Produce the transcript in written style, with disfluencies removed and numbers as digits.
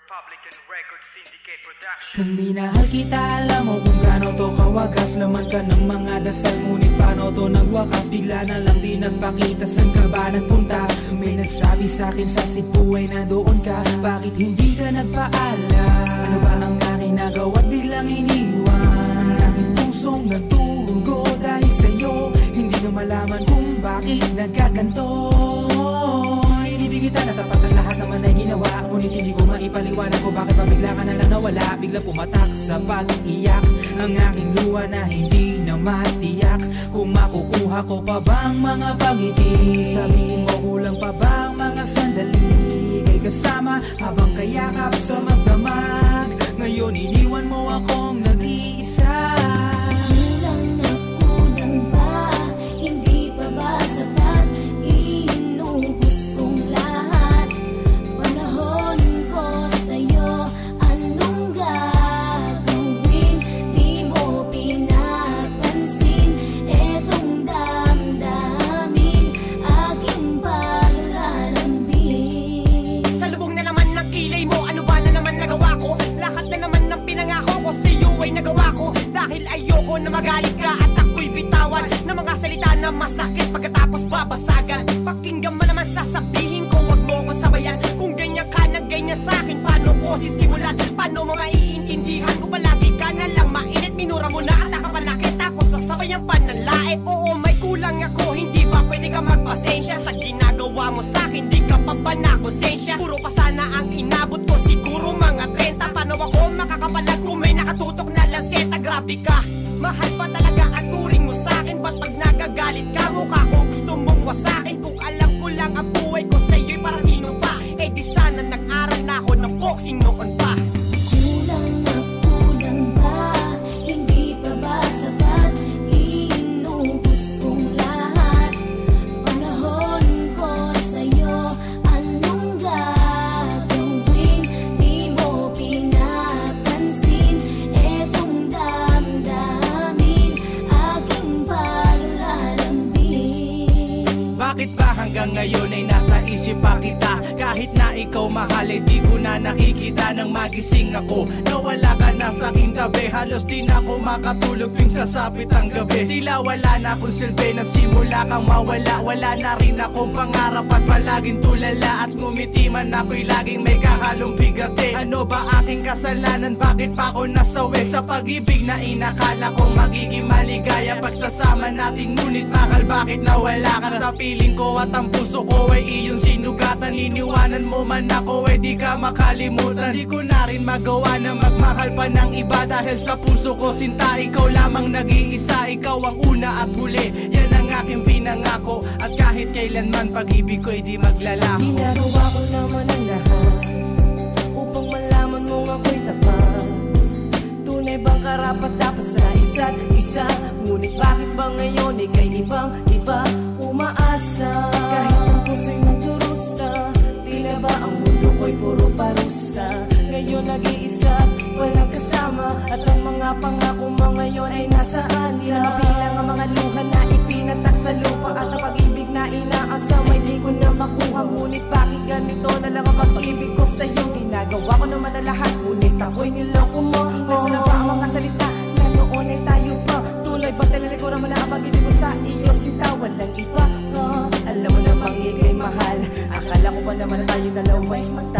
Republican Record Syndicate Production. Nung minahal kita, alam mo kung gaano to kawagas. Laman ka ng mga dasal, ngunit paano to nagwakas? Bigla na lang di nagpakita, saan ka ba nagpunta? May nagsabi sa'kin sa Cebu ay nandoon ka. Bakit hindi ka nagpaalam? Ano ba ang aking nagawa at biglang iniwan? Ang aking pusong nagtugo dahil sa'yo. Hindi na malaman kung bakit nagkaganto. Inibig kita na tapat ang lahat naman ay ginawa, ngunit hindi ko maipaliwanag ko bakit pabigla ka na lang nawala. Bigla pumatak sa pag-iyak ang aking luha na hindi na matiyak. Kung makukuha ko pa bang mga pangiti? Sabihin mo kulang pa bang mga sandali? Kay kasama habang kayakap sa magdamag. Ngayon iniwan mo akong nag-iisa. Kulang na kulang ba? Hindi pa ba sapat? Inuubos kong lahat. Panahon ko sa'yo, anong gagawin? Di mo pinapansin etong damdamin, aking paglalambing. Sa lubong na naman ng kilay mo, ano ba na naman nagawa ko? Lahat na naman ng pinangako ko sa'yo ay nagawa ko. Dahil ayoko na magalit ka at ako'y bitawan ng mga salita na masakit pagkatapos babasagan. Pakinggan mo naman sasabihin ko, wag mo kong sabayan. Kung ganyan ka na ganyan sa'kin, paano ko sisimulan? Paano mo maiintindihan ko palagi ka na lang mainit? Minura mo na at nakapanakit, tapos sasabayan pa ng lait. Oo, may kulang ako, hindi ba pwede ka magpasensya? Sa ginagawa mo sa'kin, di ka pa ba nakonsensya? Puro pa sana ang inabot ko, siguro mga 30. Paano ako makakapalag kung may nakatutok na lanseta? Grabe ka, mahal pa talaga ang turing mo sa'kin. Ba't pag nagagalit ka, mukha ko gusto mong wasakin? Kung alam ko lang ang buhay ko sa'yo'y para sino pa? Eh di sana nag-aral na ako ng boxing noon pa. Kulang na kulang ba? Hindi pa ba sapat? Inuubos kong lahat. Panahon ko sa'yo, anong gagawin? Di mo pinapansin etong damdamin, aking paglalambing. Bakit ba hanggang ngayon ay nasa isip pa kita? Kahit na ikaw mahal ay di ko na nakikita. Nang magising ako, nawala ka na sa aking tabi. Halos di na ako makatulog tuwing sasapit ang gabi. Tila wala na akong silbi, nagsimula kang mawala. Wala na rin akong pangarap at palaging tulala. At ngumiti man ako'y laging may kahalong bigati. Ano ba aking kasalanan? Bakit pa ako nasawi sa pag-ibig na inakala ko magiging maligaya? Pagsasama natin ngunit mahal, bakit nawala ka? Sa piling ko at ang puso ko ay iyong sinugatan. Iniwanan mo man ako ay di ka makalimutan. Di ko na rin magawa na magmahal pa ng iba. Dahil sa puso ko sinta, ikaw lamang nag-iisa. Ikaw ang una at huli, yan ang aking pinangako. At kahit kailanman pag-ibig ko'y di maglalaho. Ginagawa ko naman ang lahat upang malaman mong ako'y tapat. Tunay bang karapat dapat sa isa't isa? Ngunit bakit ba ngayon ika'y ibang-iba umaasa? Kahit ang puso'y nagdurusa, tila ba ang mundo ko'y puro parusa? Ngayon nag-iisa, walang kasama. At ang mga pangako mo ngayon ay nasaan? Di na mabilang ang mga luha na ipinatak sa lupa. At ang pag-ibig na inaasam ay di ko na makuha. Ngunit bakit ganito na lang ang pag-ibig ko sa'yo? Ginagawa ko naman na lahat, ngunit ako'y niloko mo. Nasa na ba ang mga salita na noon ay tayo pa? Tuloy ba tinalikuran mo na ang pag-ibig ko sa iyo? Sita, walang iba. Alam mo na bang ika'y mahal? Akala ko ba naman na tayong dalawa'y magtapos?